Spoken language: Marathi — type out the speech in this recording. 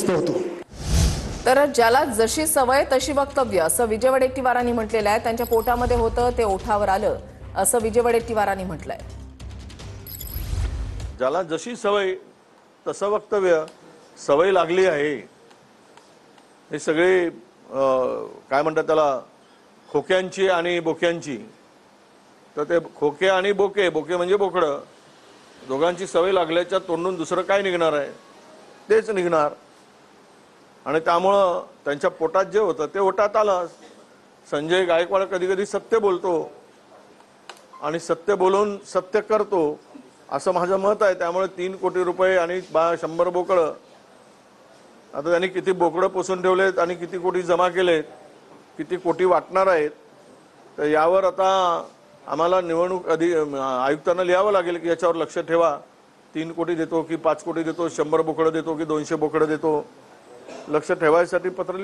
अस्वस्थ होतो। तर ज्याला जशी सवय तशी वक्तव्य असं विजय वडेट्टीवारांनी म्हटलेलं आहे। त्यांच्या पोटामध्ये होतं ते ओठावर आलं असं विजय वडेट्टीवारांनी म्हटलंय। ज्याला जशी सवय तसं वक्तव्य, सवय लागली आहे हे सगळे काय म्हणतात त्याला, खोक्यांची आणि बोक्यांची। तर ते खोके आणि बोके, बोके म्हणजे बोकडं, दोघांची सवय लागल्याच्या तोंडून दुसरं काय निघणार आहे, तेच निघणार। आणि त्यामुळं त्यांच्या पोटात जे होतं ते ओटात आलं। संजय गायकवाड कधी कधी सत्य बोलतो आणि सत्य बोलून सत्य करतो असं माझं मत आहे। त्यामुळे 3 कोटी रुपये आणि 100 बोकडं, आता त्यांनी किती बोकडं पोसून ठेवलेत आणि किती कोटी जमा केलेत, किती कोटी वाटणार आहेत, तर यावर आता आम्हाला निवडणूक आयुक्तांना लिहावं लागेल की याच्यावर लक्ष ठेवा। 3 कोटी देतो की 5 कोटी देतो, 100 बोकडं देतो की 200 बोकडं देतो, लक्ष ठेवायसाठी पत्र